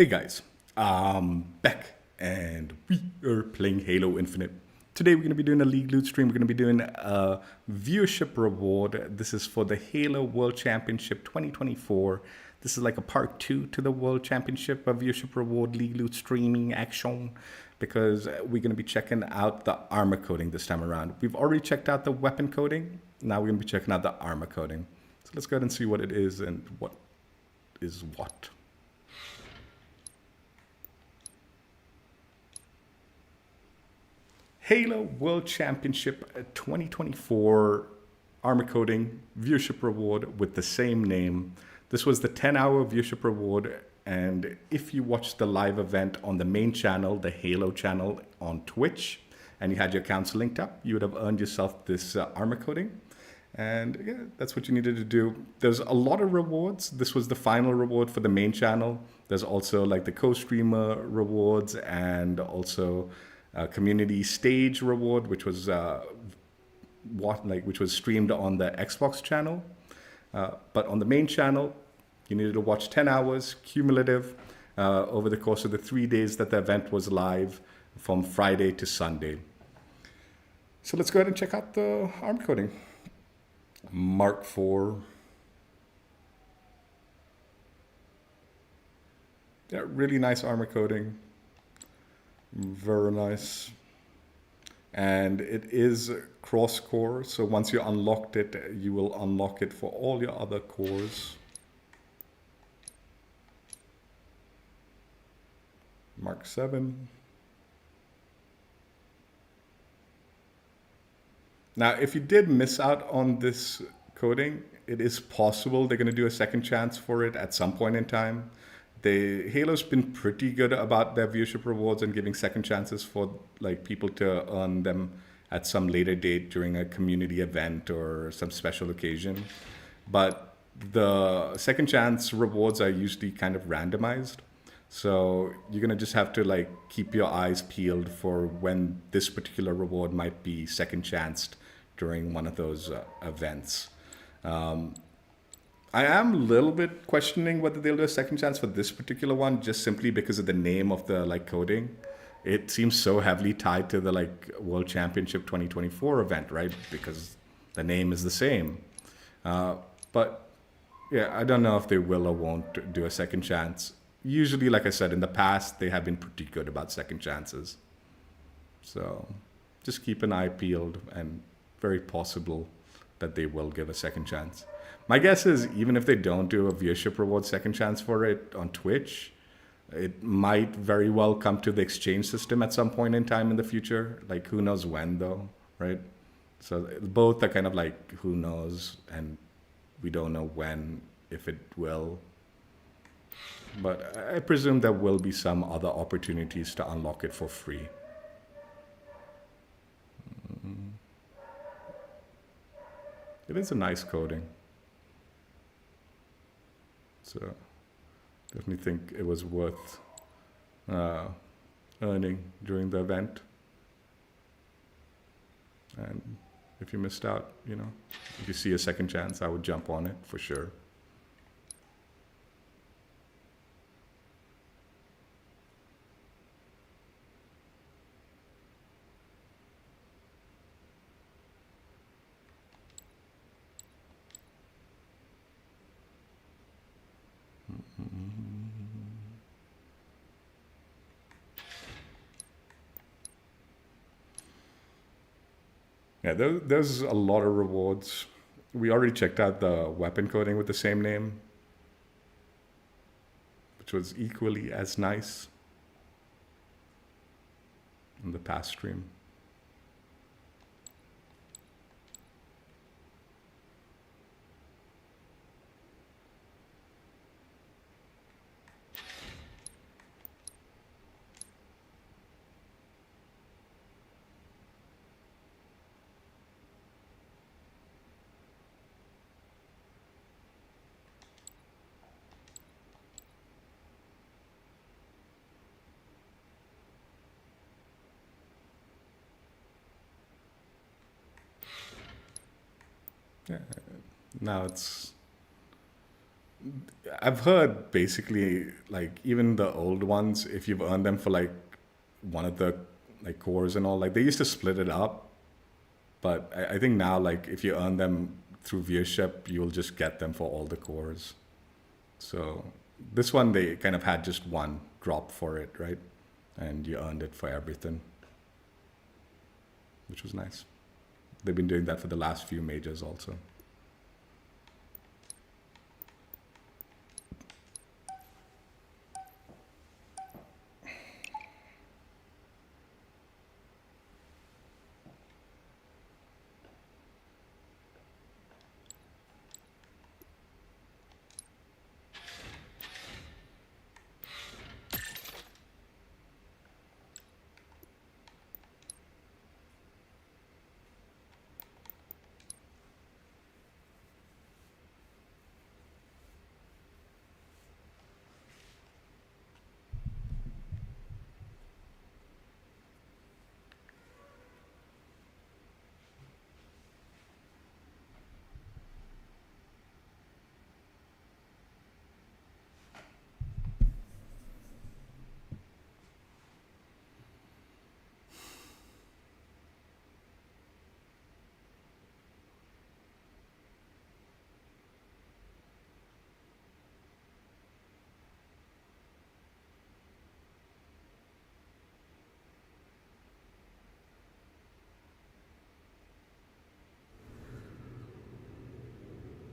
Hey guys, back and we are playing Halo Infinite. Today we're going to be doing a League Loot stream. We're going to be doing a viewership reward. This is for the Halo World Championship 2024. This is like a part 2 to the World Championship, a viewership reward League Loot streaming action, because we're going to be checking out the armor coding this time around. We've already checked out the weapon coding. Now we're going to be checking out the armor coding. So let's go ahead and see what it is and what is what. Halo World Championship 2024 armor coding viewership reward with the same name. This was the 10-hour viewership reward, and if you watched the live event on the main channel, the Halo channel on Twitch, and you had your accounts linked up, you would have earned yourself this armor coding. And yeah, that's what you needed to do. There's a lot of rewards. This was the final reward for the main channel. There's also like the co-streamer rewards and also community stage reward, which was which was streamed on the Xbox channel. But on the main channel, you needed to watch 10 hours cumulative over the course of the 3 days that the event was live, from Friday to Sunday. So let's go ahead and check out the arm coding. Mark IV. Yeah, really nice armor coding. Very nice. And it is cross core, so once you unlocked it, you will unlock it for all your other cores. Mark VII. Now, if you did miss out on this coding, it is possible they're going to do a second chance for it at some point in time. Halo's been pretty good about their viewership rewards and giving second chances for like people to earn them at some later date during a community event or some special occasion. But the second chance rewards are usually kind of randomized. So you're going to just have to like keep your eyes peeled for when this particular reward might be second chanced during one of those events. I am a little bit questioning whether they'll do a second chance for this particular one, just simply because of the name of the like coding. It seems so heavily tied to the like World Championship 2024 event, right? Because the name is the same. But yeah, I don't know if they will or won't do a second chance. Usually, like I said, in the past, they have been pretty good about second chances. So just keep an eye peeled, and very possible that they will give a second chance. My guess is even if they don't do a viewership reward second chance for it on Twitch, it might very well come to the exchange system at some point in time in the future. Like, who knows when, though, right? So both are kind of like, who knows, and we don't know when, if it will. But I presume there will be some other opportunities to unlock it for free. It is a nice coding. So definitely think it was worth earning during the event. And if you missed out, you know, if you see a second chance, I would jump on it for sure. Yeah, there's a lot of rewards. We already checked out the weapon coding with the same name, which was equally as nice in the past stream. Yeah, now it's I've heard basically like even the old ones, if you've earned them for like one of the like cores and all, like they used to split it up. But I think now, like if you earn them through viewership, you'll just get them for all the cores. So this one, they kind of had just one drop for it, right? And you earned it for everything, which was nice. They've been doing that for the last few majors also.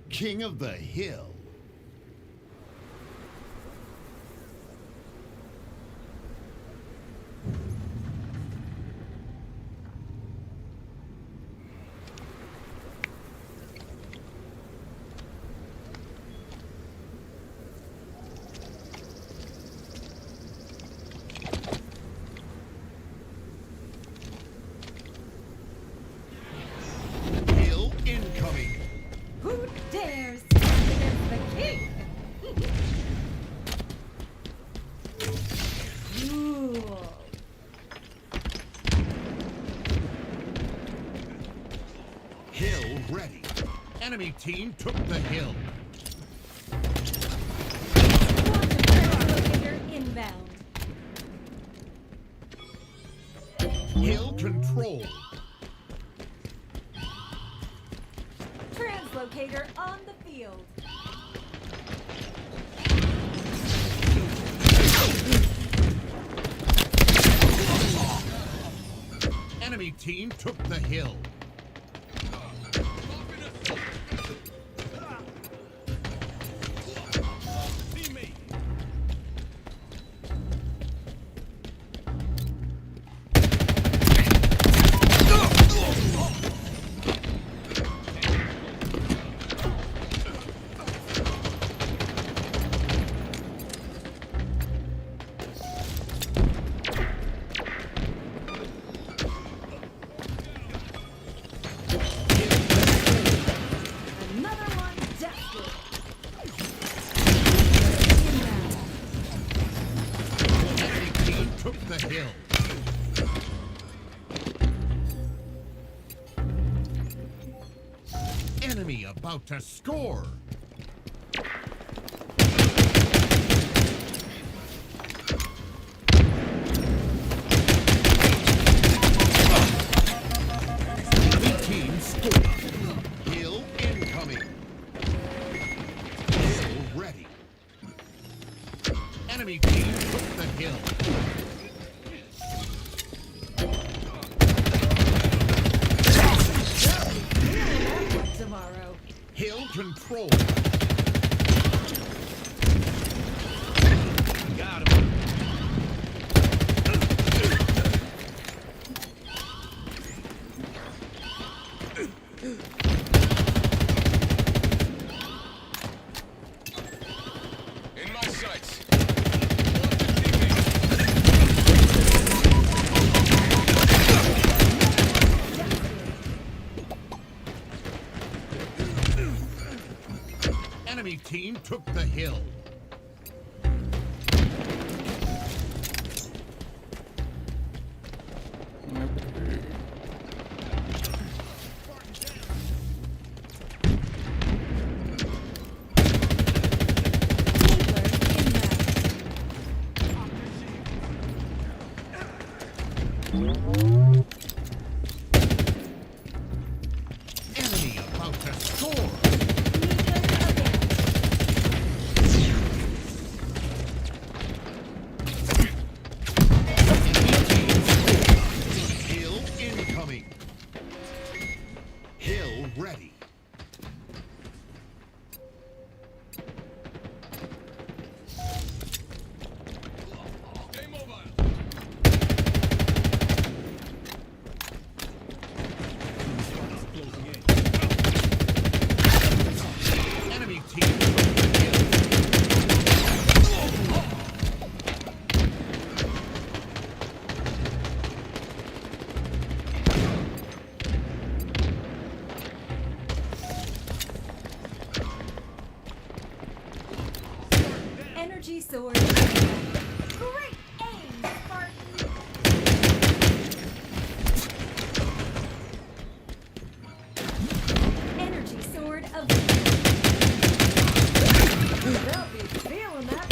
King of the Hill. Hill incoming. Who dares stand against the king? Cool. Hill ready. Enemy team took the hill. Locator inbound. Hill control. Translocator on the field. Enemy team took the hill. Another one desperate. Inbound. Enemy team took the hill. Enemy about to score. Enemy team score. Hill incoming. Hill ready. Enemy team took the hill. Tomorrow. Hill control. Got him. In my sights. Enemy team took the hill. Enemy about to score. Hill incoming. Hill ready. Stay mobile. Enemy team took the hill. Energy sword. Great aim, Spartan. Energy sword of. They'll be feeling that.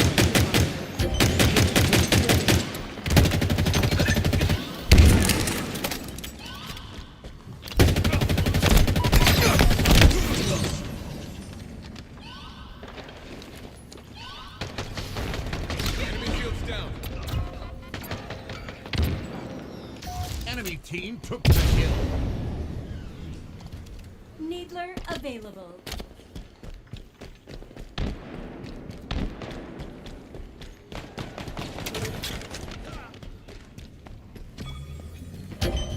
Enemy shields down. Enemy team took the hill. Needler available.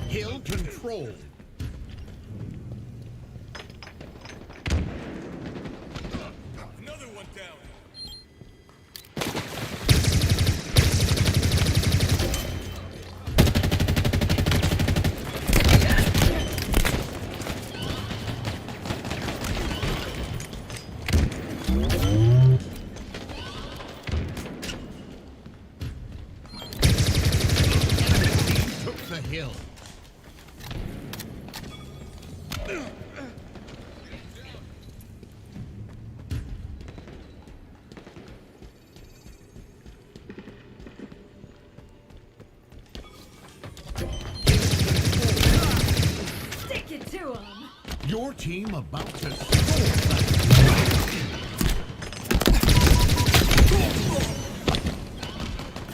Hill controlled. Another one down. Took the hill. Stick it to 'em. Your team about to score.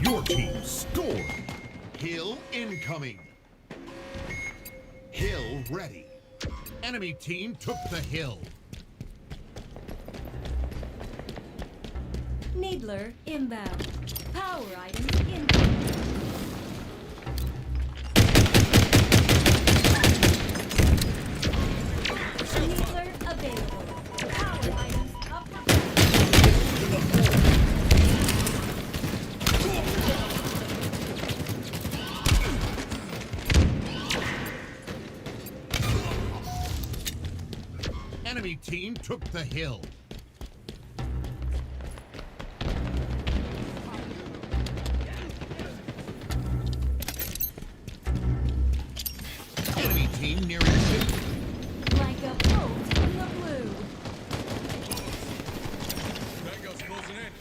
Your team scored. Hill incoming. Hill ready. Enemy team took the hill. Needler inbound. Power items inbound. Needler available. Power items up for grabs. Enemy team took the hill. Enemy team nearing victory. Like a bolt in the blue. Bangles closing in.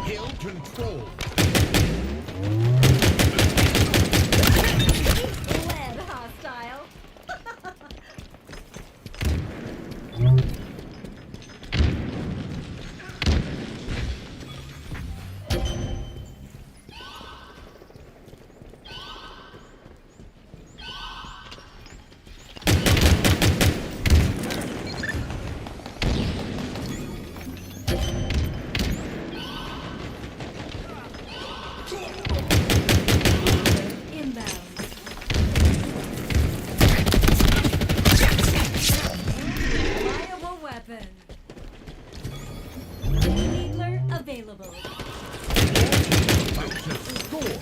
Hill control. Lead hostile. Inbound. Reliable weapon. Needler available. About to score.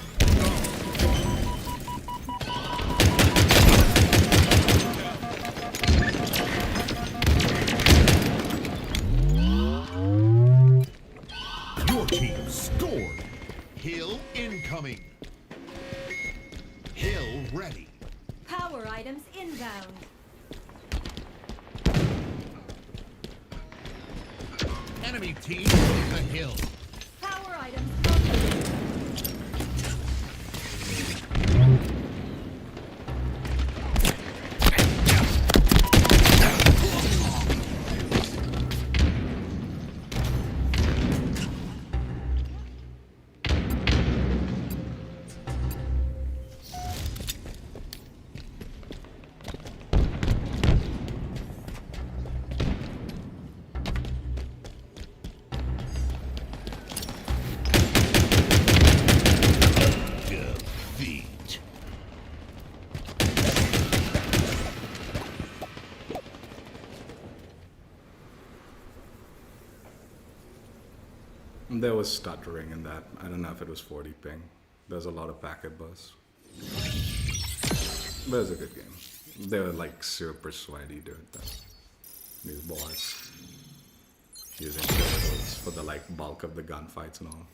Your team scored. Hill incoming. Hill ready. Power items inbound. Enemy team took the hill. Power items located. Defeat. There was stuttering in that. I don't know if it was 40 ping. There's a lot of packet buzz. But it was a good game. They were like super sweaty, dude. These boys. Using turtles for the like bulk of the gunfights and all.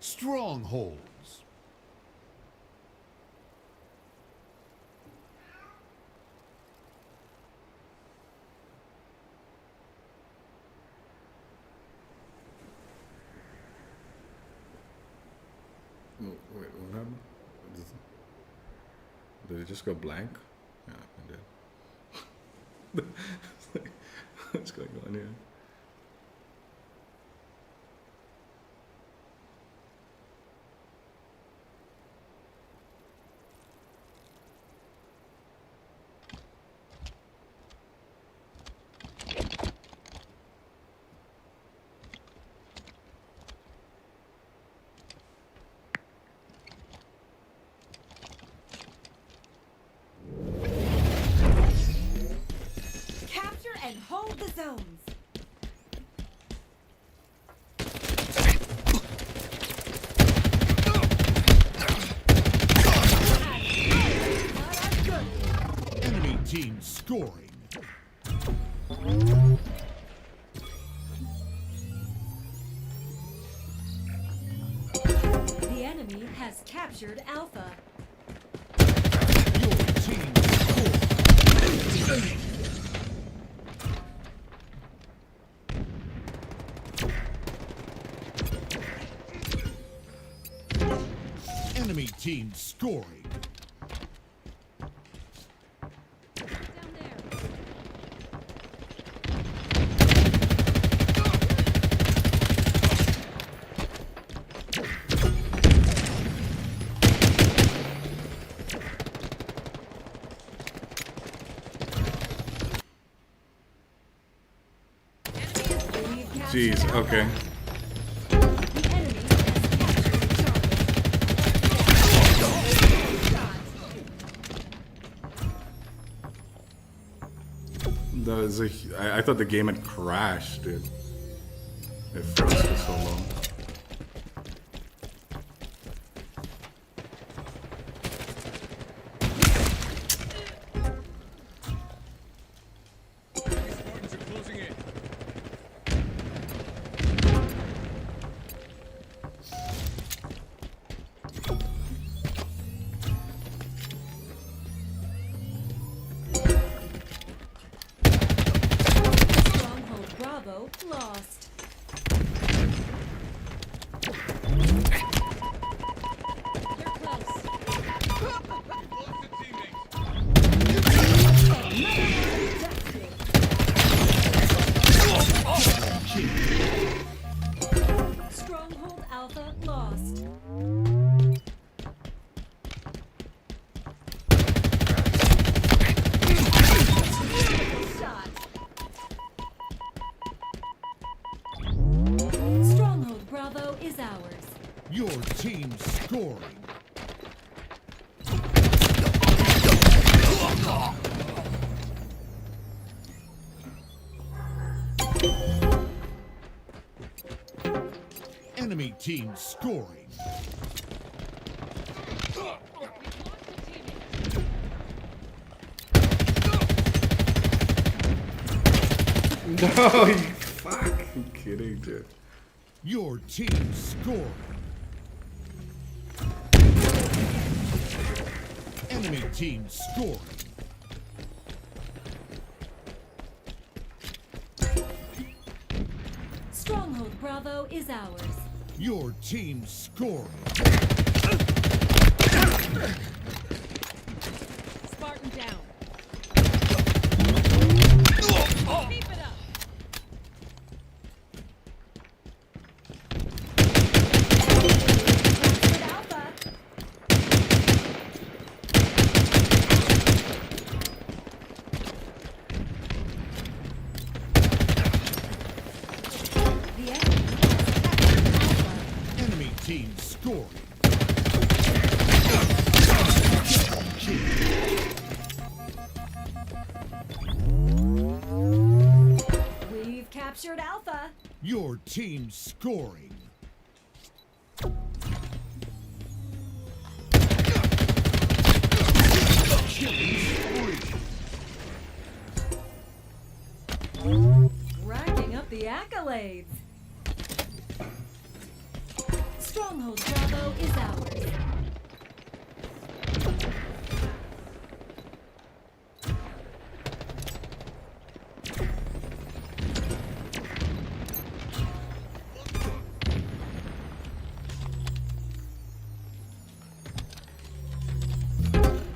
Strongholds. Oh, wait, what happened? Did it just go blank? Yeah, it did. What's going on here? Capture and hold the zones. Enemy team scoring. The enemy has captured Alpha. Your team scored. Enemy team scoring. Down there. Jeez, okay. The enemy has captured Charlie. That was I thought the game had crashed, dude. It froze for so long. Spartans are closing in. Stronghold Bravo lost. You're close. Lost a teammate. Stronghold Alpha lost. Shot. Stronghold Bravo is ours. Your team scoring. Enemy team scoring. No, you fucking kidding, dude. Your team scoring. Enemy team scoring. Stronghold Bravo is ours. Your team scoring. Spartan down. Keep it up. Captured Alpha. The enemy has captured Alpha. Enemy team scoring. We've captured Alpha. Your team scoring. Racking up the accolades. Stronghold Bravo is ours.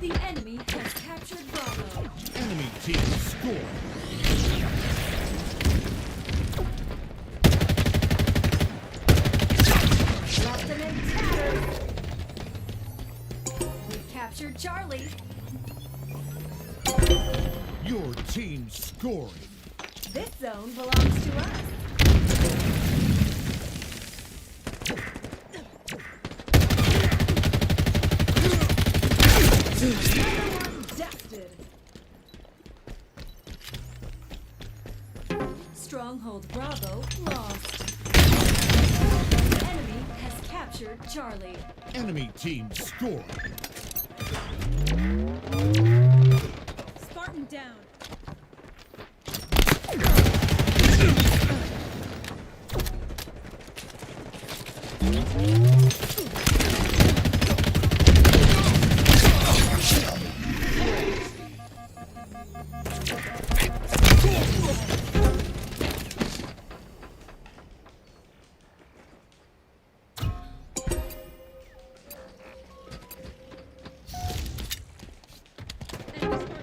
The enemy has captured Bravo. Enemy team scoring. Left them in tatters. We've captured Charlie. Your team scoring. This zone belongs to us. Another one dusted. Stronghold Bravo lost. The enemy has captured Charlie. Enemy team scoring. Spartan down.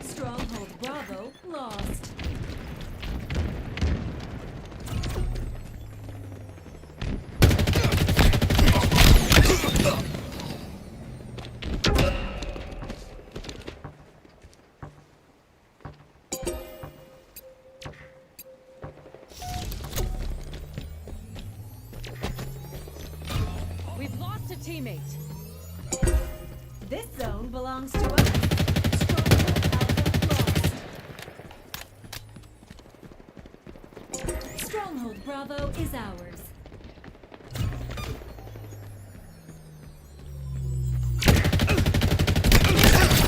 Stronghold Bravo lost. teammate. This zone belongs to us. Stronghold Alpha lost. Stronghold Bravo is ours.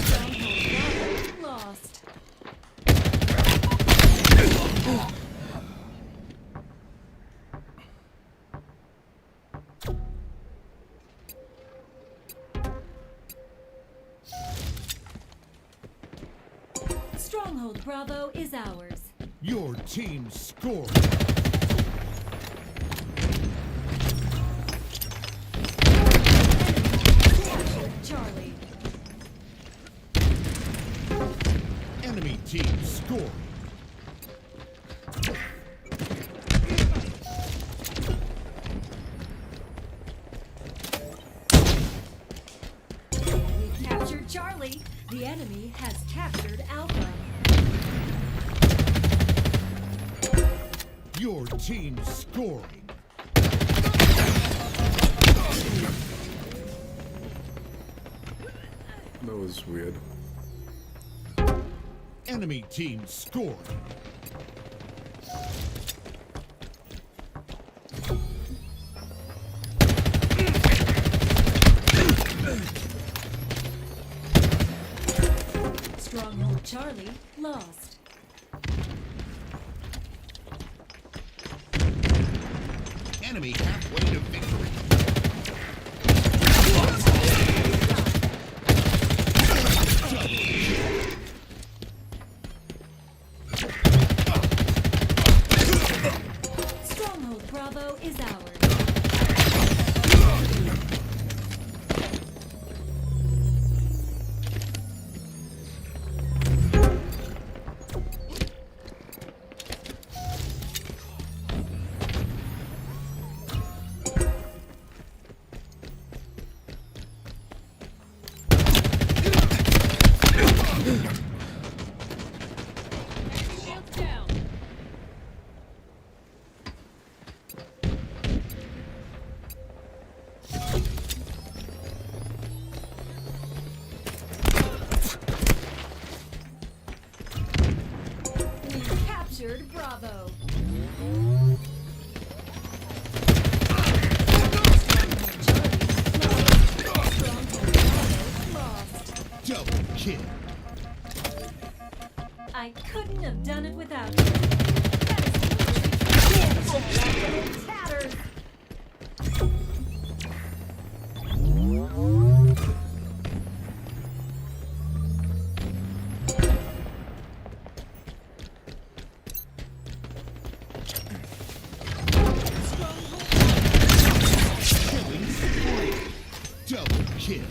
Stronghold Bravo lost. Stronghold Bravo is ours. Your team scored. Charlie. Enemy team scored. We've captured Charlie. The enemy has captured Alpha. Your team scoring. That was weird. Enemy team scored. Stronghold Charlie lost. Enemy halfway to victory. Stronghold Bravo is ours. Shields down. We captured Bravo. Stronghold Bravo lost. Double kill. I couldn't have done it without you. That is in tatters. Killing spree. Double kill.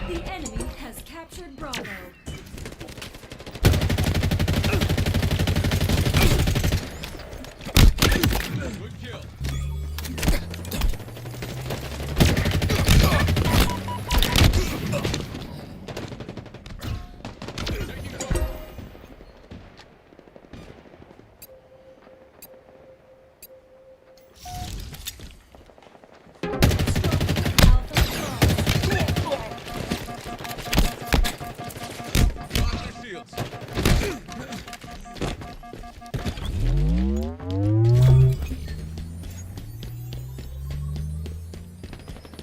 The enemy has captured Bravo. Good kill. Taking cover. Lock their shields.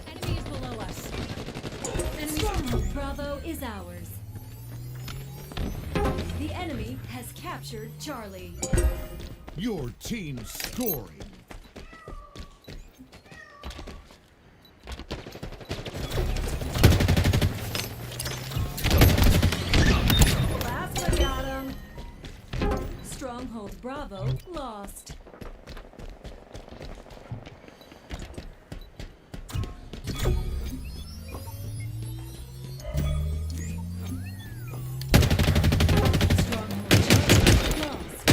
Enemy is below us. Stronghold Bravo is ours. The enemy has captured Charlie. Your team scoring. Last one got him. Stronghold Bravo lost. Stronghold Charlie lost.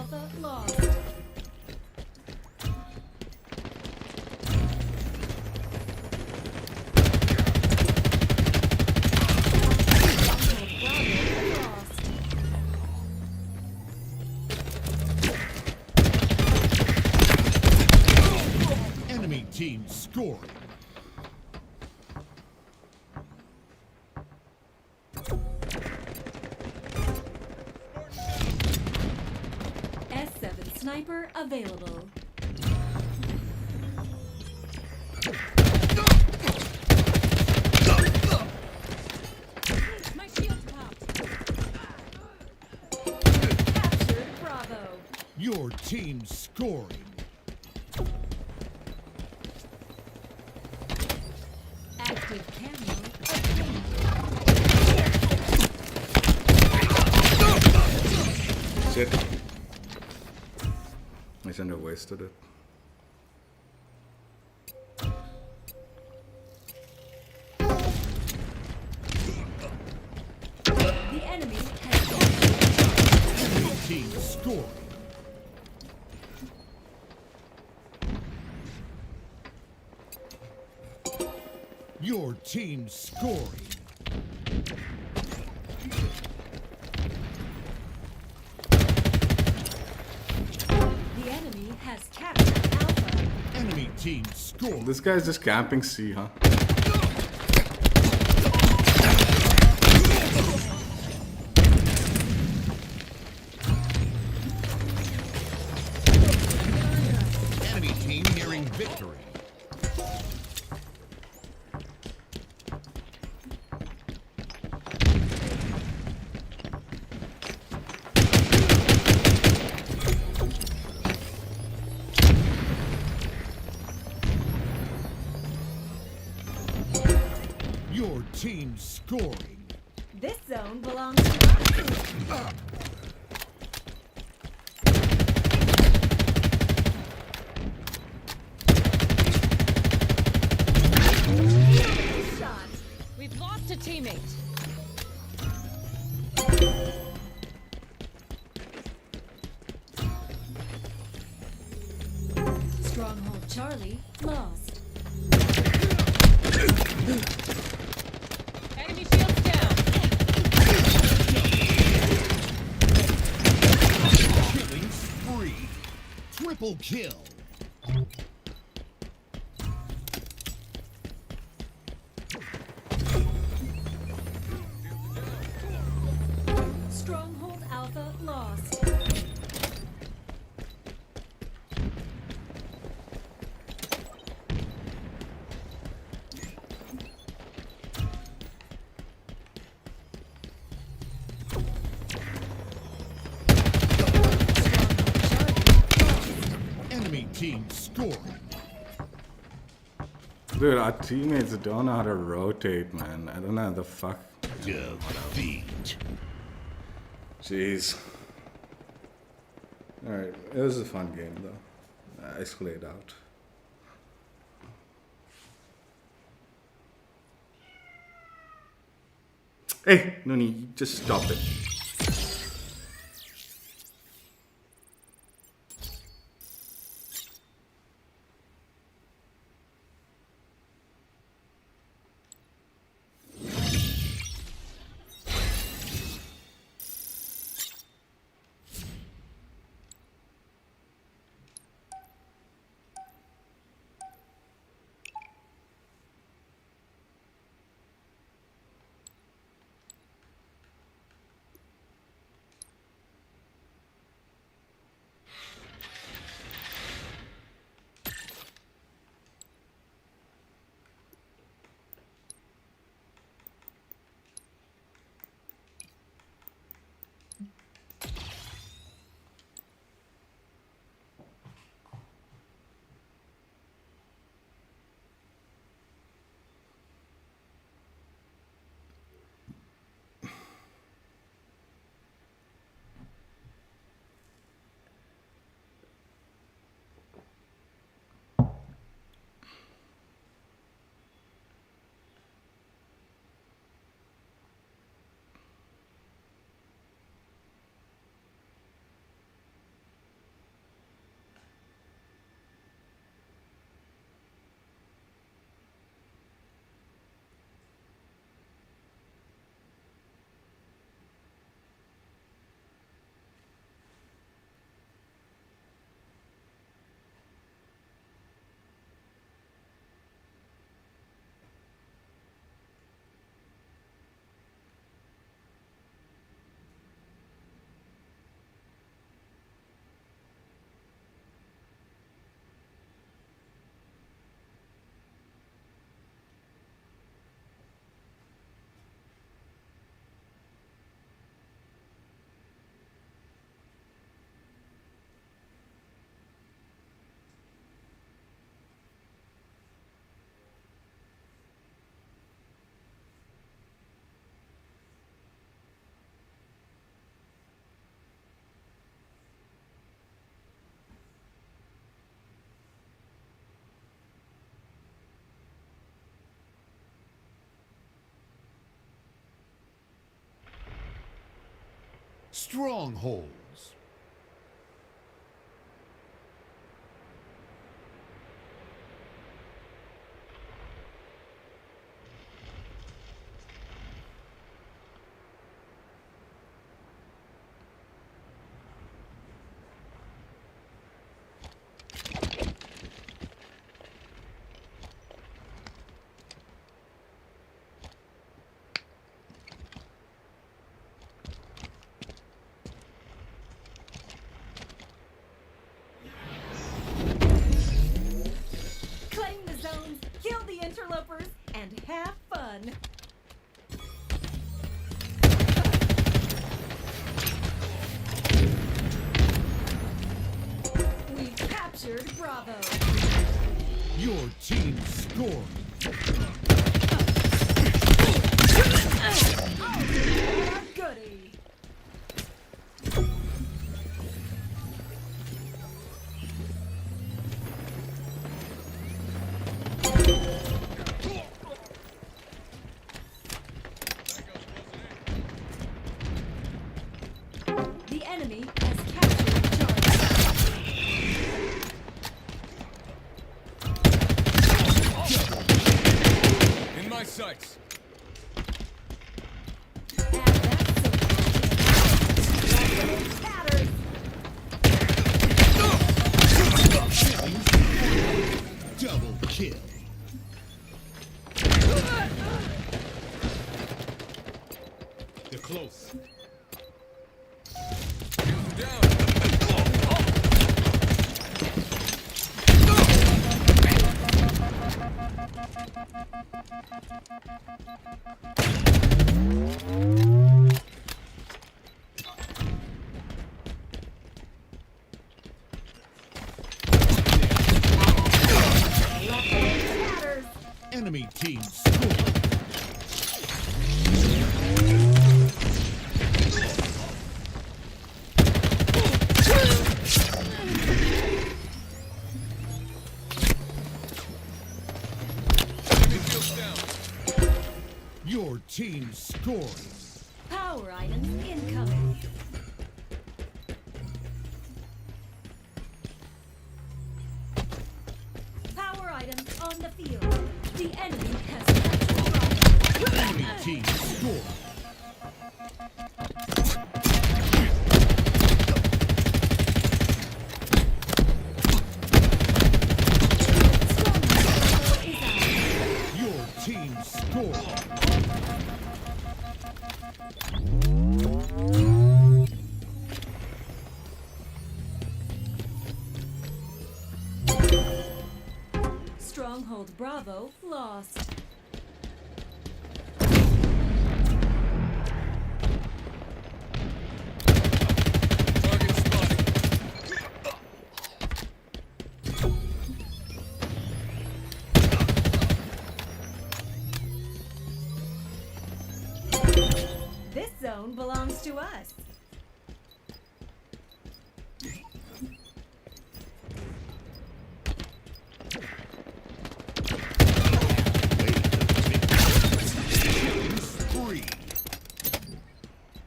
Alpha lost. Enemy team scoring. S7 sniper available. My shield popped. Captured Bravo. Your team scoring. Active camo. Shit. I shouldn't have wasted it. The enemy has captured. Enemy team scoring. Your team scoring. The enemy has captured Alpha. Enemy team scoring. This guy's just camping C, huh? Enemy team nearing victory. Your team scoring. This zone belongs to us. Shot. We've lost a teammate. Stronghold Charlie lost. Enemy shields down. Killing spree. Triple kill. Stronghold Alpha lost. Enemy team scoring. Dude, our teammates don't know how to rotate, man. I don't know how the fuck. Defeat. Jeez. Alright, it was a fun game though. I slayed out. Hey, Nuni, just stop it. Strongholds. Claim the zones, kill the interlopers, and have fun. We've captured Bravo. Your team scored. Oh, goody. The enemy has captured Charlie. In my sights. And that's so tatters. Double kill. They're close. Down. Tatters. Enemy team scored. Enemy shields down. Your team scored. Power items incoming. Power items on the field. The enemy has captured Enemy team scored. Your team scored. Stronghold Bravo lost. Target spotted. This zone belongs to us. Spree.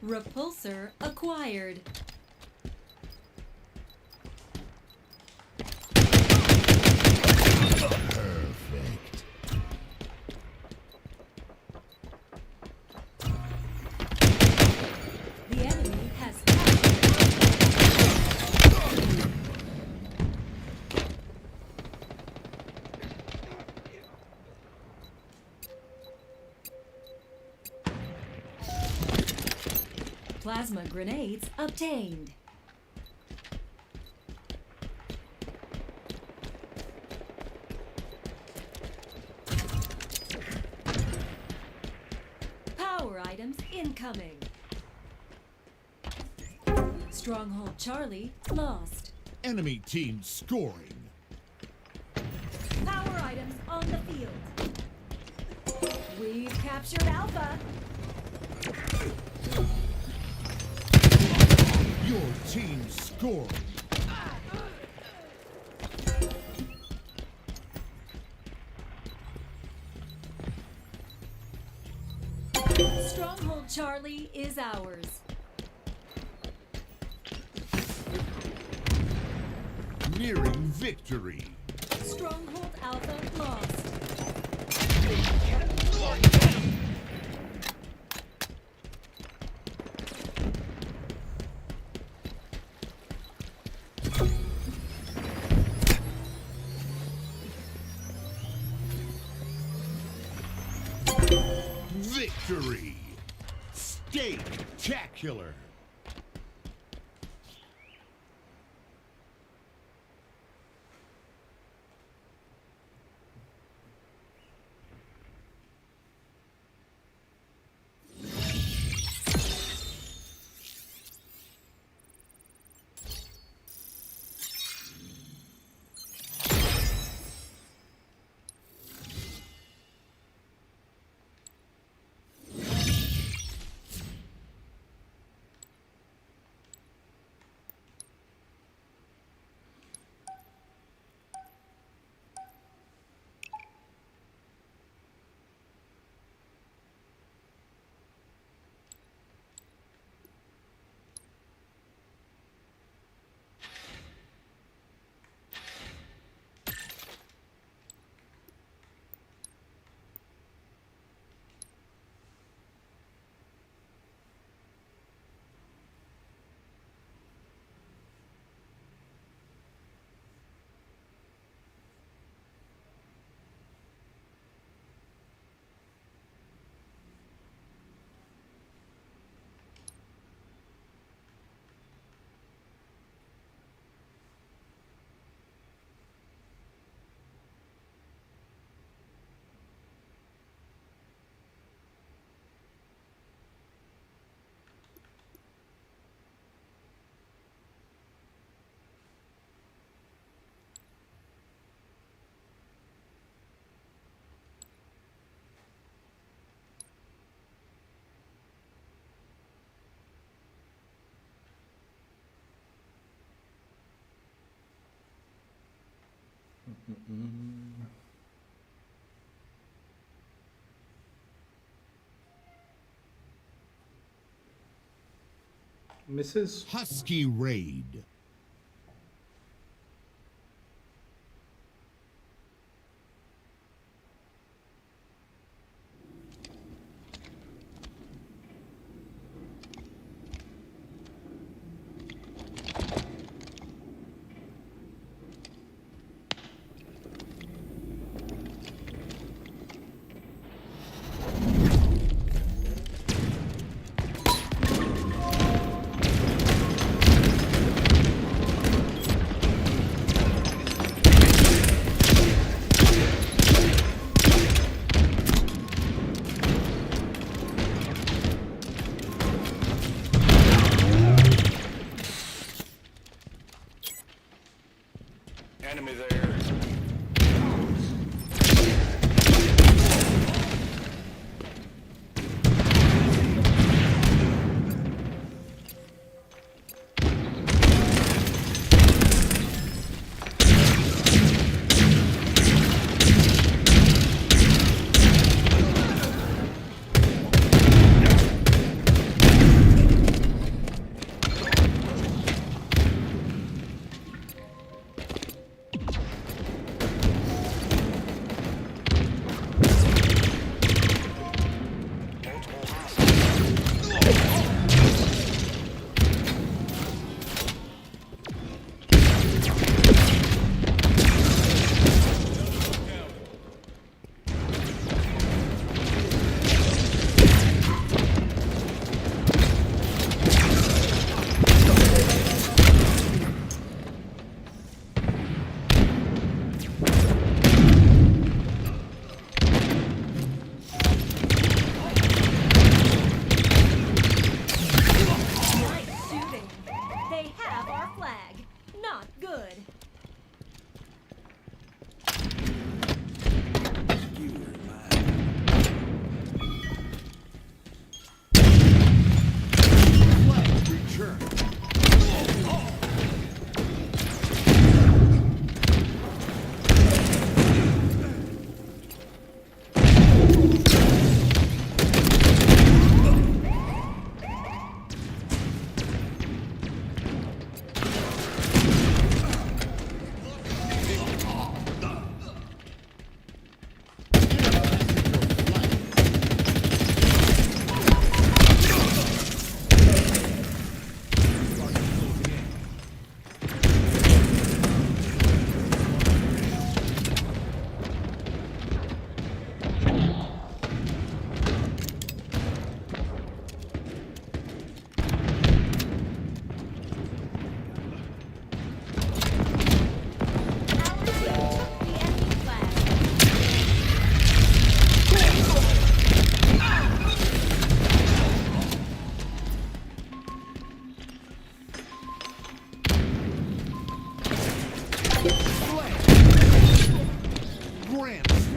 Repulsor acquired. Perfect. The enemy has captured. Plasma grenades obtained. Power items incoming. Stronghold Charlie lost. Enemy team scoring. Power items on the field. We've captured Alpha. Your team scored. Stronghold Charlie is ours. nearing victory. Stronghold Alpha lost. Victory! Spectacular! Mrs. Husky raid. Enemy there.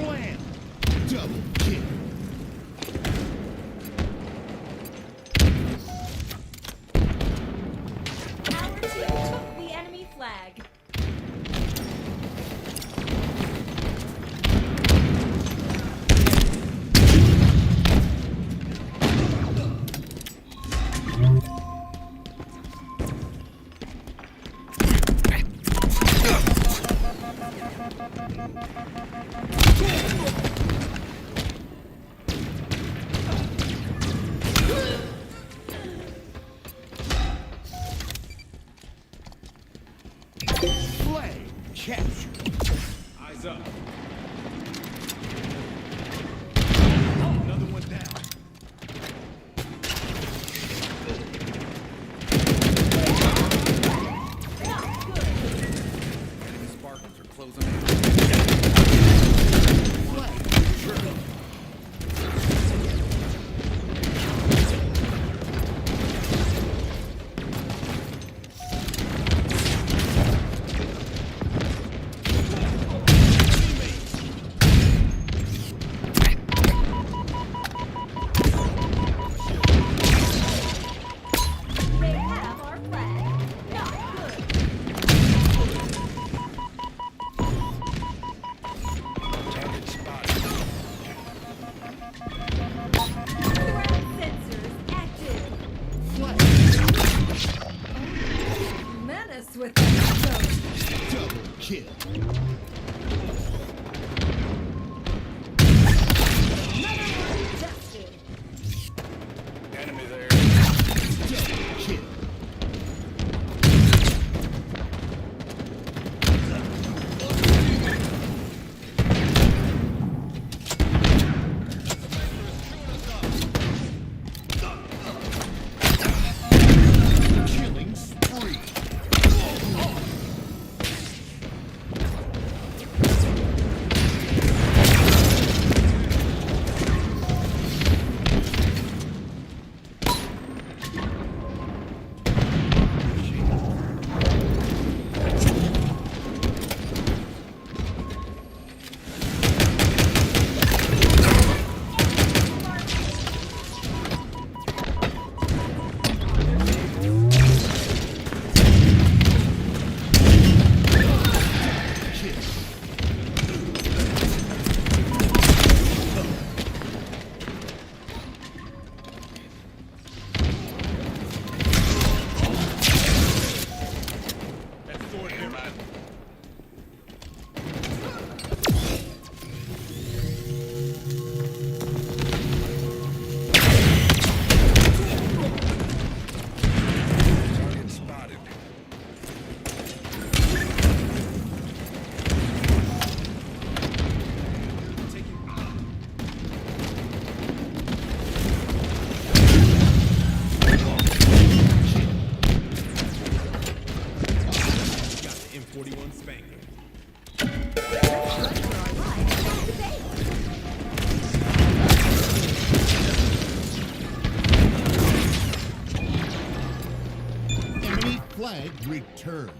Slam. Double kill. Our team took the enemy flag. Flag captured. Eyes up. Another one down. Enemy Spartans are closing in. Flag captured. They have our flag. Not good. Target spotted. Ground sensors active. Flag Menace with that double kill. dusted. Enemy there. Double kill. Killing spree. That sword here, man. Target spotted. Got the M41 spanking. Enemy flag returned.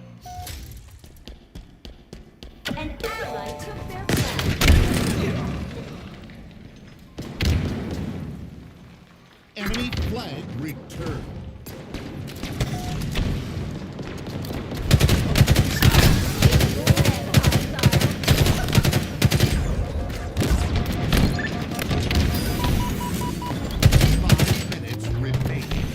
An ally took their flag. Enemy flag returned. Five minutes remaining.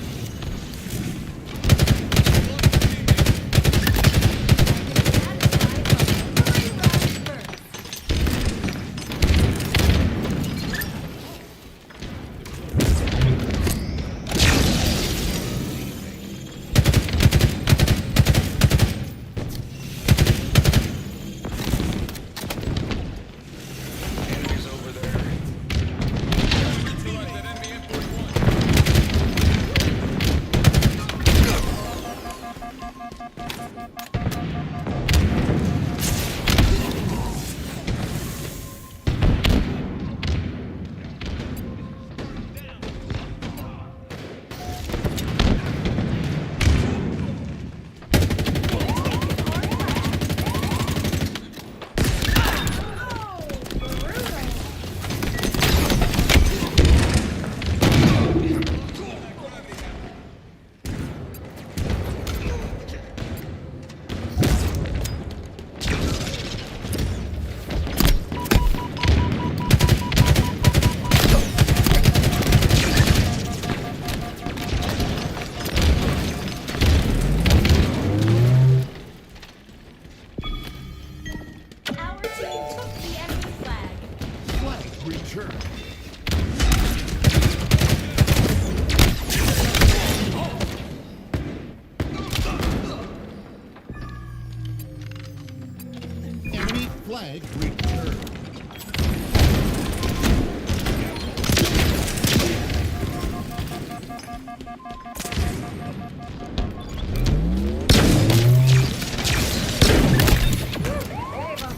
Flag returned.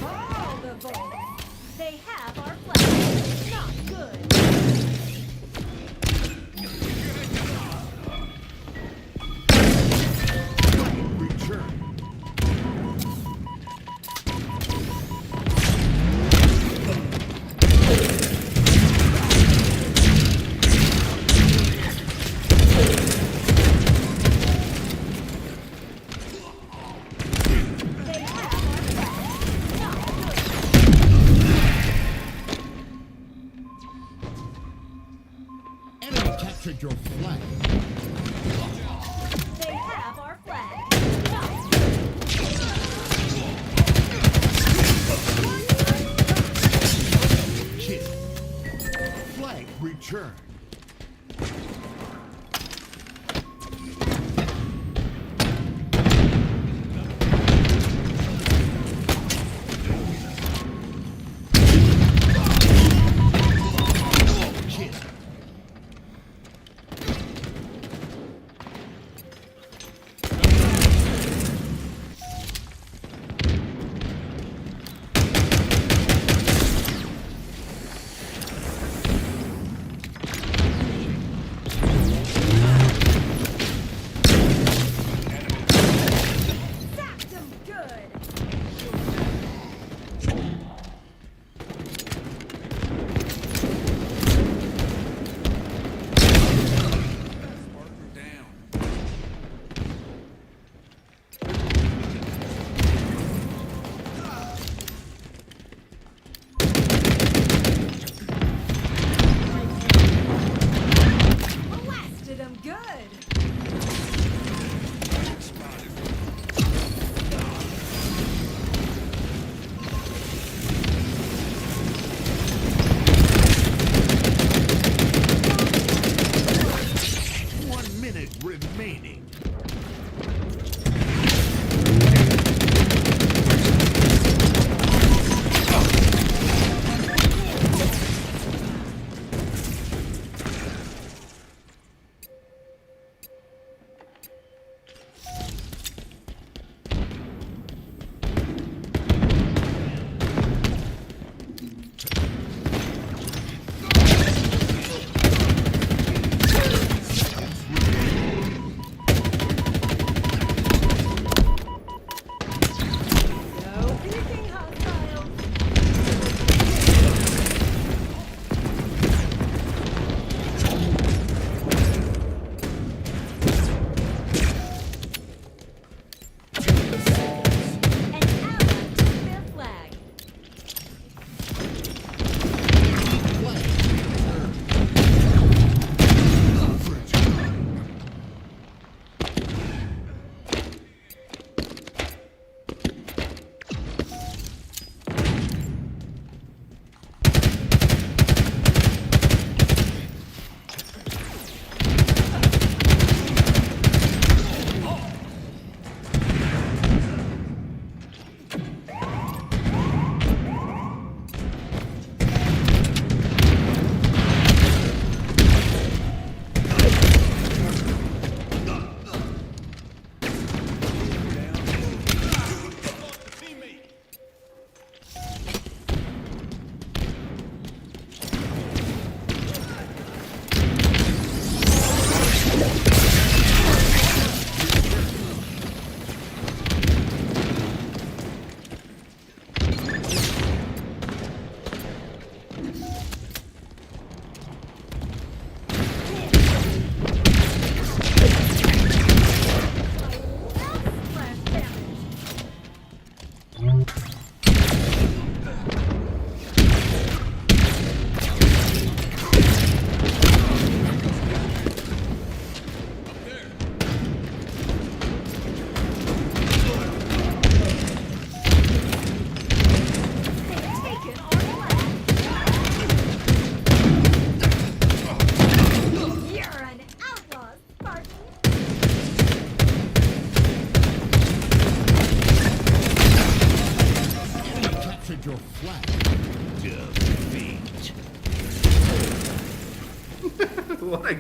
All the votes. They have our flag. Not good. Returned.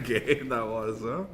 game that was, huh?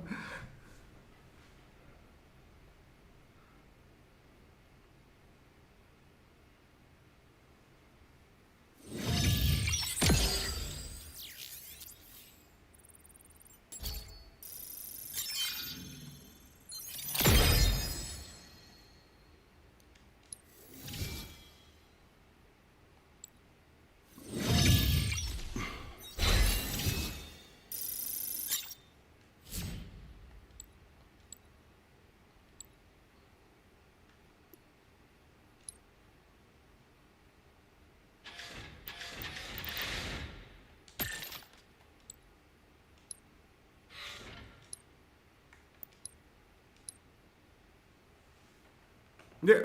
Yeah,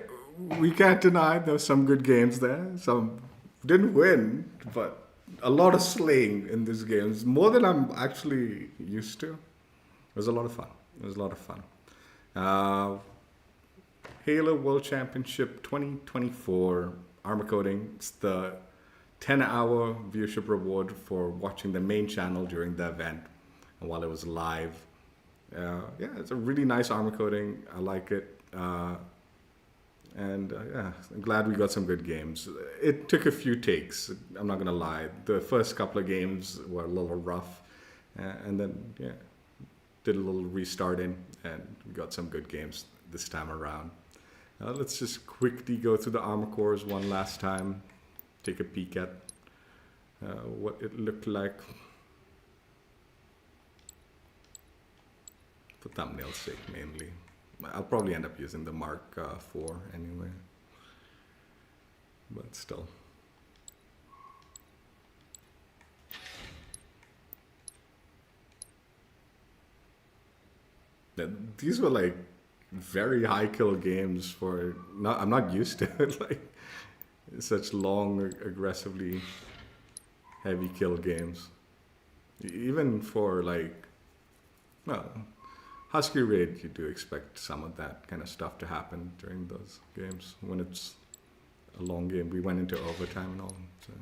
we can't deny there were some good games there. Some didn't win, but a lot of slaying in these games, more than I'm actually used to. It was a lot of fun. It was a lot of fun. Halo World Championship 2024 armor coding. It's the 10-hour viewership reward for watching the main channel during the event and while it was live. Yeah, it's a really nice armor coding. I like it. And yeah, I'm glad we got some good games. It took a few takes, I'm not going to lie. The first couple of games were a little rough. And then, yeah, did a little restarting and we got some good games this time around. Let's just quickly go through the armor cores one last time. Take a peek at what it looked like. For thumbnail's sake, mainly. I'll probably end up using the Mark IV anyway. But still. These were like very high kill games for I'm not used to it, like such long, aggressively heavy kill games. Even for like, well, Husky Raid, you do expect some of that kind of stuff to happen during those games when it's a long game. We went into overtime and all. So.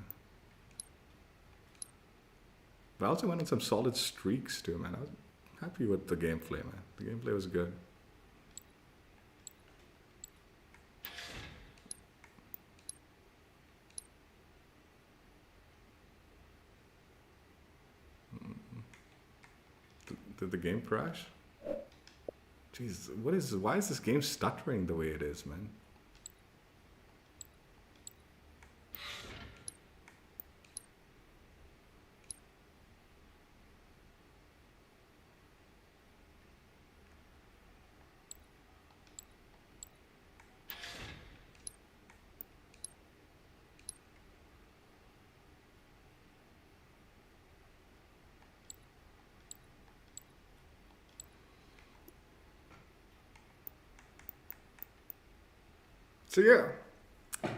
But I also went on some solid streaks too, man. I was happy with the gameplay, man. The gameplay was good. Did the game crash? Jeez, why is this game stuttering the way it is, man? So yeah,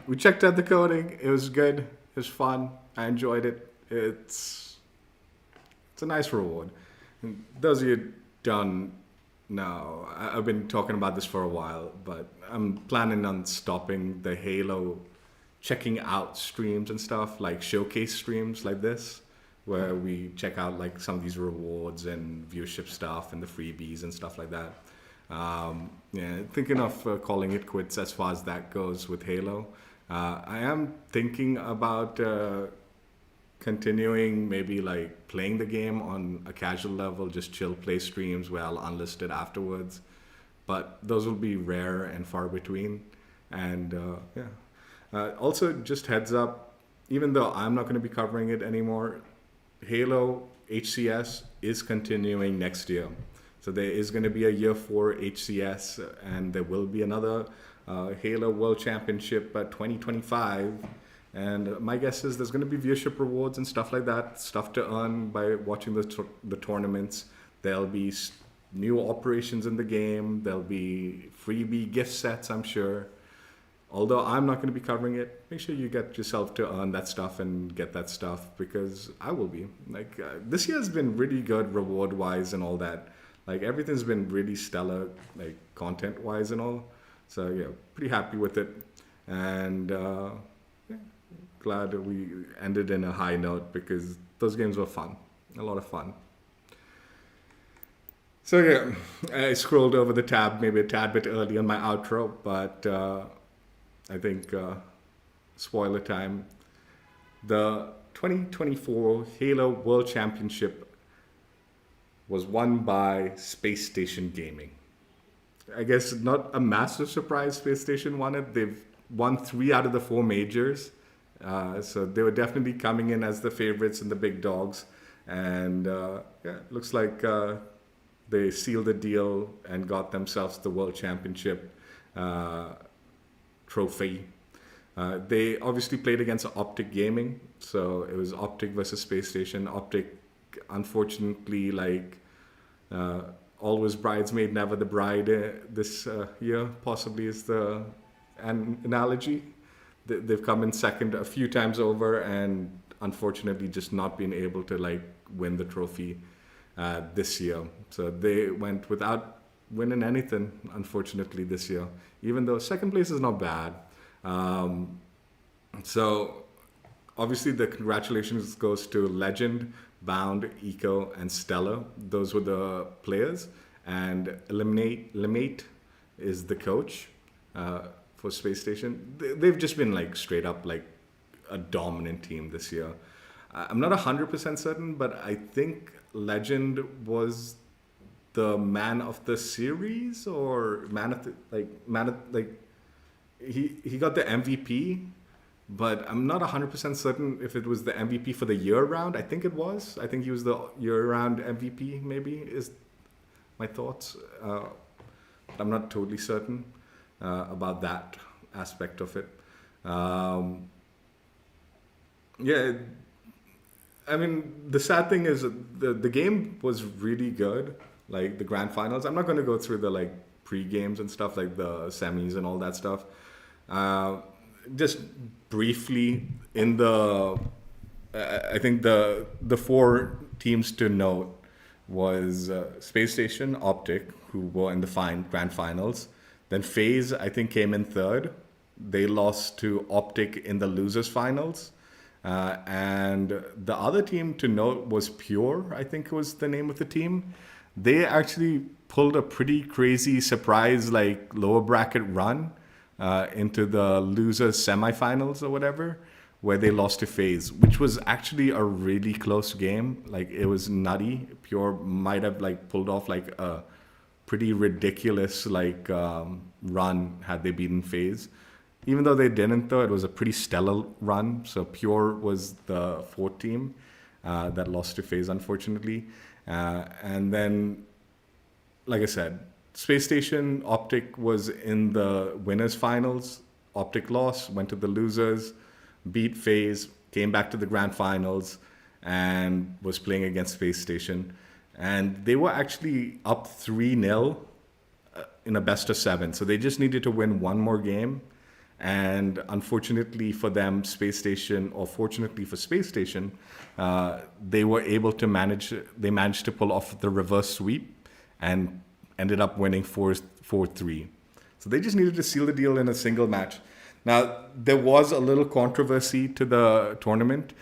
we checked out the coding. It was good. It was fun. I enjoyed it. It's a nice reward. And those of you don't know, I've been talking about this for a while, but I'm planning on stopping the Halo checking out streams and stuff, like showcase streams like this, where we check out like some of these rewards and viewership stuff and the freebies and stuff like that. Yeah, thinking of calling it quits as far as that goes with Halo. I am thinking about continuing maybe like playing the game on a casual level, just chill play streams where I'll unlist it afterwards. But those will be rare and far between. And yeah. Also, just heads up, even though I'm not going to be covering it anymore, Halo HCS is continuing next year. So there is going to be a year 4 HCS, and there will be another Halo World Championship 2025. And my guess is there's going to be viewership rewards and stuff like that, stuff to earn by watching the tournaments. There'll be new operations in the game. There'll be freebie gift sets, I'm sure. Although I'm not going to be covering it, make sure you get yourself to earn that stuff and get that stuff, because I will be. Like this year has been really good reward-wise and all that. Like everything's been really stellar, like content-wise and all. So yeah, pretty happy with it, and yeah, glad that we ended in a high note because those games were fun, a lot of fun. So yeah, I scrolled over the tab maybe a tad bit early on my outro, but I think spoiler time. The 2024 Halo World Championship was won by Space Station Gaming. I guess not a massive surprise Space Station won it. They've won 3 out of the 4 majors. So they were definitely coming in as the favorites and the big dogs. And yeah, it looks like they sealed the deal and got themselves the World Championship trophy. They obviously played against Optic Gaming. So it was Optic versus Space Station. Optic, unfortunately, like always bridesmaid, never the bride this year, possibly is the analogy. They've come in second a few times over and unfortunately just not been able to like win the trophy this year. So they went without winning anything, unfortunately, this year, even though second place is not bad. So obviously the congratulations goes to Legend, Bound, Eco, and Stellar. Those were the players. And Limate is the coach for Space Station. They've just been like straight up like a dominant team this year. I'm not 100% certain, but I think Legend was the man of the series or he got the MVP, but I'm not 100% certain if it was the MVP for the year round. I think it was. I think he was the year round MVP, maybe, is my thoughts. I'm not totally certain about that aspect of it. Yeah, I mean, the sad thing is the game was really good, like the grand finals. I'm not going to go through the like pre-games and stuff, like the semis and all that stuff. Just briefly, in the I think the 4 teams to note was Space Station, Optic, who were in the grand finals. Then FaZe, I think, came in 3rd. They lost to Optic in the losers finals. And the other team to note was Pure, I think was the name of the team. They actually pulled a pretty crazy surprise, like lower bracket run into the losers semifinals or whatever, where they lost to FaZe, which was actually a really close game. Like it was nutty. Pure might have like pulled off like a pretty ridiculous like run had they beaten FaZe. Even though they didn't, though, it was a pretty stellar run. So Pure was the 4th team that lost to FaZe, unfortunately. And then, like I said, Space Station, Optic was in the winners finals. Optic lost, went to the losers, beat FaZe, came back to the grand finals, and was playing against Space Station. And they were actually up 3-0 in a best of 7. So they just needed to win one more game. And unfortunately for them, Space Station, or fortunately for Space Station, they were able to managed to pull off the reverse sweep and ended up winning 4-3. So they just needed to seal the deal in a single match. Now, there was a little controversy to the tournament.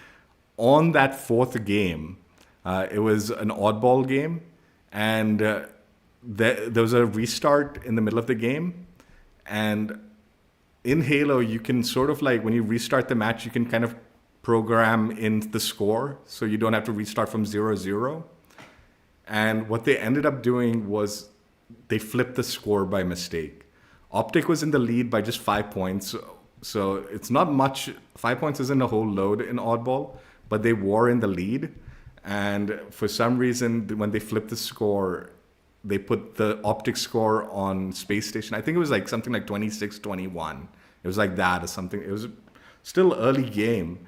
On that 4th game, it was an oddball game, and there was a restart in the middle of the game, and in Halo, you can sort of like, when you restart the match, you can kind of program in the score so you don't have to restart from 0-0. And what they ended up doing was they flipped the score by mistake. Optic was in the lead by just 5 points. So it's not much. 5 points isn't a whole load in oddball, but they were in the lead. And for some reason, when they flipped the score, they put the Optic score on Space Station. I think it was like something like 26-21. It was like that or something. It was still early game.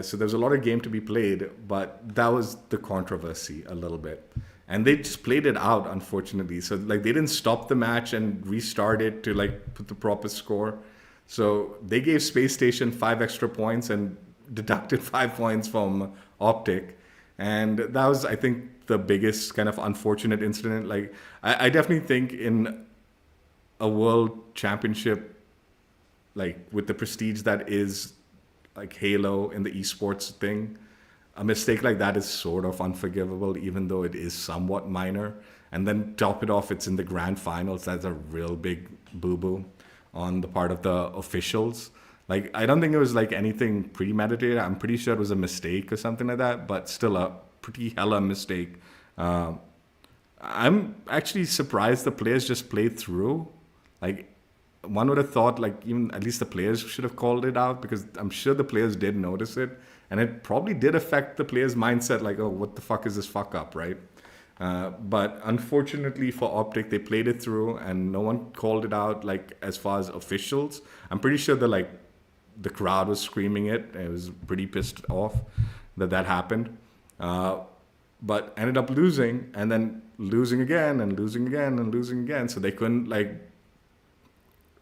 So there was a lot of game to be played, but that was the controversy a little bit. And they just played it out, unfortunately. So like they didn't stop the match and restart it to like put the proper score. So they gave Space Station 5 extra points and deducted 5 points from Optic. And that was, I think, the biggest kind of unfortunate incident. Like, I definitely think in a world championship, like with the prestige that is like Halo in the esports thing, a mistake like that is sort of unforgivable, even though it is somewhat minor. and then top it off, it's in the grand finals. That's a real big boo-boo on the part of the officials. Like, I don't think it was like anything premeditated. I'm pretty sure it was a mistake or something like that, but still a pretty hella mistake. I'm actually surprised the players just played through. Like, one would have thought, like, even at least the players should have called it out, because I'm sure the players did notice it, and it probably did affect the players' mindset, like, oh, what the fuck is this fuck up, right? But unfortunately for Optic, they played it through, and no one called it out, like, as far as officials. I'm pretty sure the crowd was screaming it. It was pretty pissed off that happened. But ended up losing, and then losing again, and losing again, and losing again. So they couldn't, like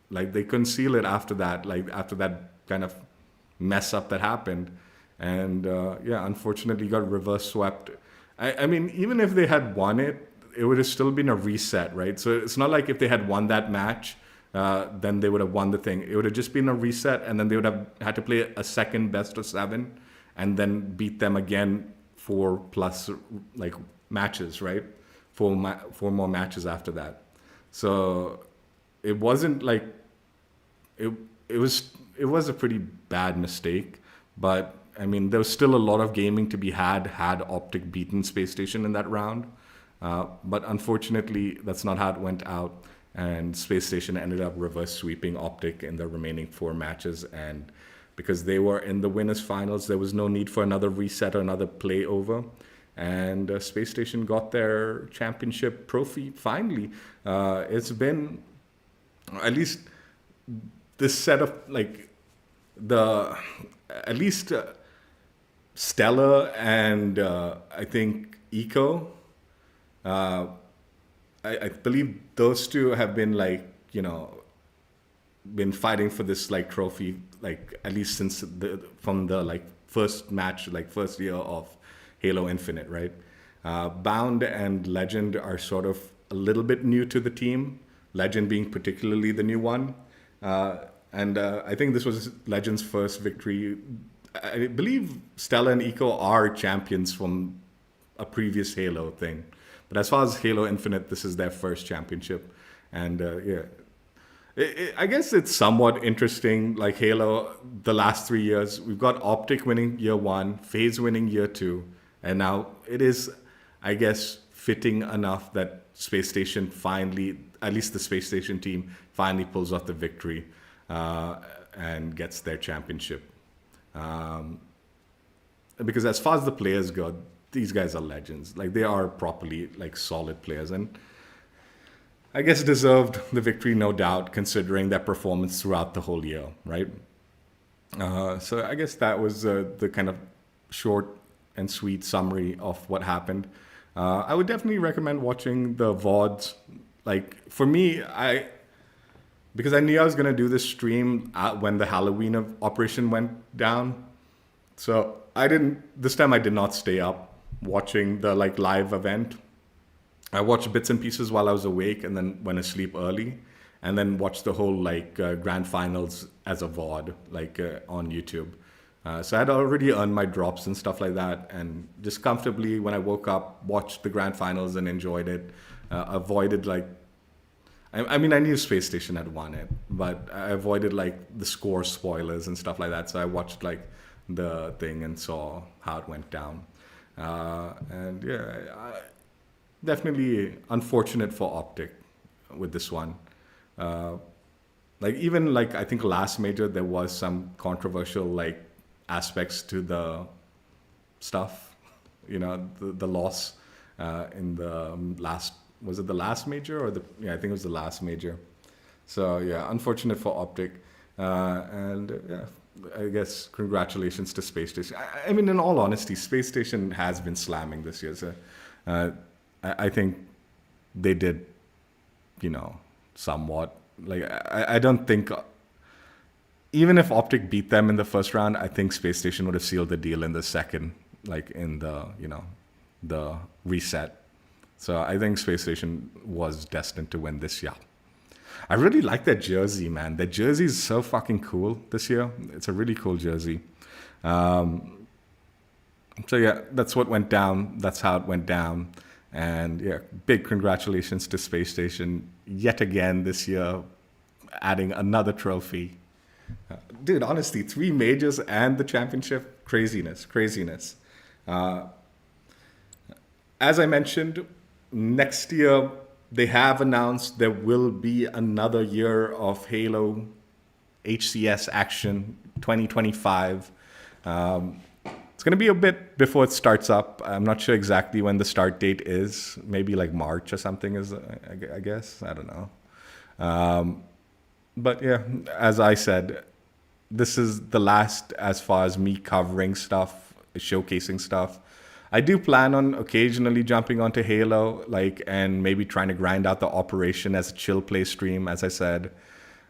they couldn't seal it after that, like, after that kind of mess up that happened. And yeah, unfortunately got reverse swept. I mean, even if they had won it, it would have still been a reset, right? So it's not like if they had won that match, then they would have won the thing. It would have just been a reset, and then they would have had to play a second best of 7, and then beat them again 4+ like matches, right? 4 more matches after that. So it wasn't like it was a pretty bad mistake, but I mean, there was still a lot of gaming to be had Optic beaten Space Station in that round. But unfortunately, that's not how it went out. And Space Station ended up reverse sweeping Optic in the remaining 4 matches. And because they were in the winners finals, there was no need for another reset or another play over. And Space Station got their championship trophy finally. It's been at least this set of like at least Stellar and I think Eco. I believe those two have been been fighting for this like trophy, like at least since from the like first match, like first year of Halo Infinite, right? Bound and Legend are sort of a little bit new to the team, Legend being particularly the new one. And I think this was Legend's first victory. I believe Stella and Eco are champions from a previous Halo thing. But as far as Halo Infinite, this is their first championship. And yeah, I guess it's somewhat interesting. Like Halo, the last 3 years, we've got Optic winning year 1, FaZe winning year 2. And now it is, I guess, fitting enough that Space Station finally, at least the Space Station team, finally pulls off the victory and gets their championship. Because as far as the players go, these guys are legends. Like, they are properly like solid players, and I guess deserved the victory, no doubt, considering their performance throughout the whole year, right? So I guess that was the kind of short and sweet summary of what happened. I would definitely recommend watching the VODs. Like, for me, because I knew I was going to do this stream when the Halloween operation went down. So this time I did not stay up watching the like live event. I watched bits and pieces while I was awake, and then went to sleep early, and then watched the whole like grand finals as a VOD, like on YouTube. So I had already earned my drops and stuff like that, and just comfortably when I woke up, watched the grand finals and enjoyed it. Avoided like, I mean, I knew Space Station had won it, but I avoided like the score spoilers and stuff like that. So I watched like the thing and saw how it went down. And yeah, definitely unfortunate for Optic with this one. Like even like I think last major there was some controversial like aspects to the stuff, you know, the loss in the last, was it the last major or yeah, I think it was the last major. So yeah, unfortunate for Optic. And yeah, I guess congratulations to Space Station. I mean, in all honesty, Space Station has been slamming this year. So I think they did, you know, somewhat. Like, I don't think, even if Optic beat them in the first round, I think Space Station would have sealed the deal in the second, like in the, you know, the reset. So I think Space Station was destined to win this year. I really like that jersey, man. That jersey is so fucking cool this year. It's a really cool jersey. So yeah, that's what went down. That's how it went down. And yeah, big congratulations to Space Station yet again this year, adding another trophy. Dude, honestly, 3 majors and the championship, craziness. As I mentioned, next year they have announced there will be another year of Halo HCS action 2025. It's going to be a bit before it starts up. I'm not sure exactly when the start date is. Maybe like March or something is, I guess. I don't know. But yeah, as I said, this is the last as far as me covering stuff, showcasing stuff. I do plan on occasionally jumping onto Halo, and maybe trying to grind out the operation as a chill play stream, as I said.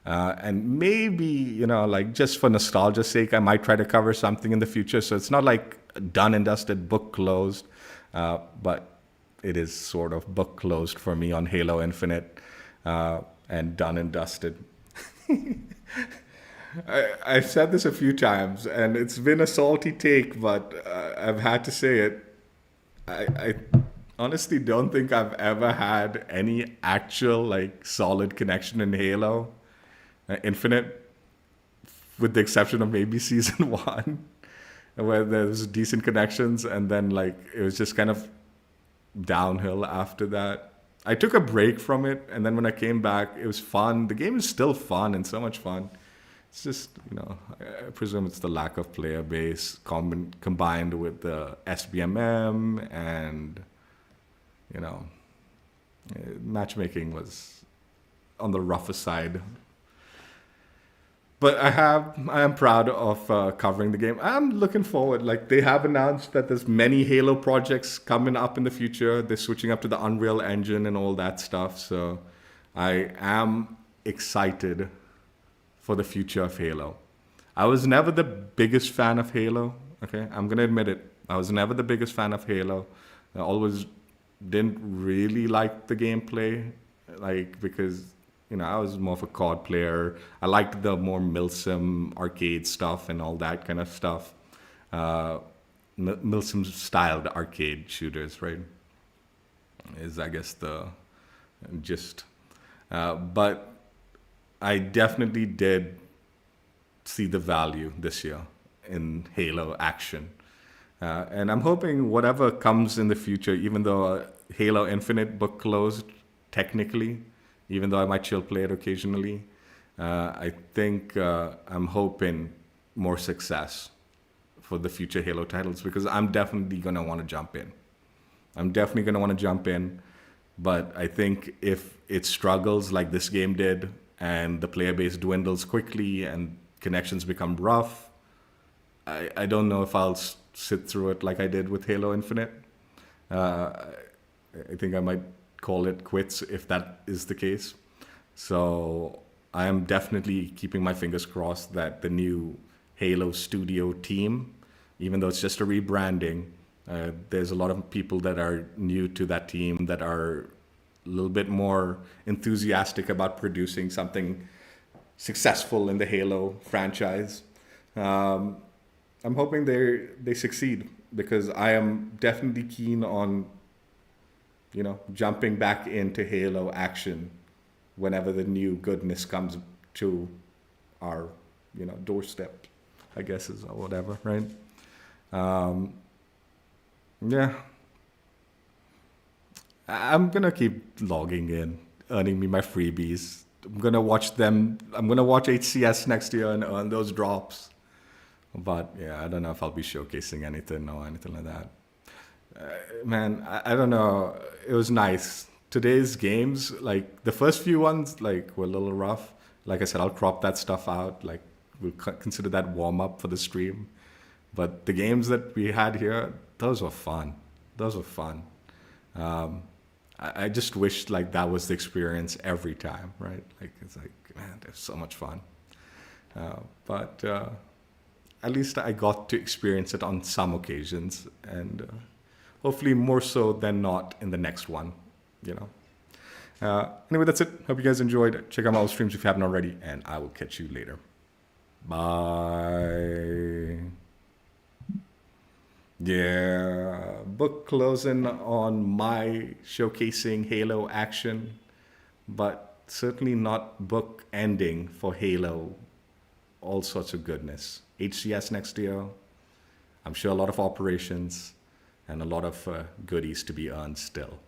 And maybe, just for nostalgia's sake, I might try to cover something in the future. So it's not like done and dusted, book closed, but it is sort of book closed for me on Halo Infinite, and done and dusted. I've said this a few times, and it's been a salty take, but I've had to say it. I honestly don't think I've ever had any actual solid connection in Halo Infinite, with the exception of maybe season 1, where there's decent connections, and then it was just kind of downhill after that. I took a break from it, and then when I came back, it was fun. The game is still fun and so much fun. It's just, I presume it's the lack of player base combined with the SBMM, and, matchmaking was on the rougher side. But I am proud of covering the game. I'm looking forward. They have announced that there's many Halo projects coming up in the future. They're switching up to the Unreal Engine and all that stuff. So I am excited for the future of Halo. I was never the biggest fan of Halo. Okay, I'm gonna admit it. I was never the biggest fan of Halo. I always didn't really like the gameplay, because I was more of a COD player. I liked the more Milsim arcade stuff and all that kind of stuff. Milsim styled arcade shooters, right? Is I guess the gist. But I definitely did see the value this year in Halo action. And I'm hoping whatever comes in the future, even though Halo Infinite book closed technically, even though I might chill play it occasionally, I think I'm hoping more success for the future Halo titles, because I'm definitely going to want to jump in. But I think if it struggles like this game did, and the player base dwindles quickly and connections become rough, I don't know if I'll sit through it like I did with Halo Infinite. I think I might call it quits if that is the case. So I am definitely keeping my fingers crossed that the new Halo Studio team, even though it's just a rebranding, there's a lot of people that are new to that team that are a little bit more enthusiastic about producing something successful in the Halo franchise. I'm hoping they succeed, because I am definitely keen on jumping back into Halo action whenever the new goodness comes to our doorstep, I guess, is or whatever, right? Yeah. I'm gonna keep logging in, earning me my freebies. I'm gonna watch HCS next year and earn those drops. But yeah, I don't know if I'll be showcasing anything or anything like that. Man, I don't know. It was nice. Today's games, the first few ones, were a little rough. Like I said, I'll crop that stuff out. We'll consider that warm up for the stream. But the games that we had here, those were fun. I just wish that was the experience every time, right? It's man, there's so much fun. But at least I got to experience it on some occasions, and hopefully more so than not in the next one, Anyway, that's it. Hope you guys enjoyed. Check out my old streams if you haven't already, and I will catch you later. Bye. Yeah. book closing on my showcasing Halo action, but certainly not book ending for Halo. All sorts of goodness. HCS next year. I'm sure a lot of operations and a lot of goodies to be earned still.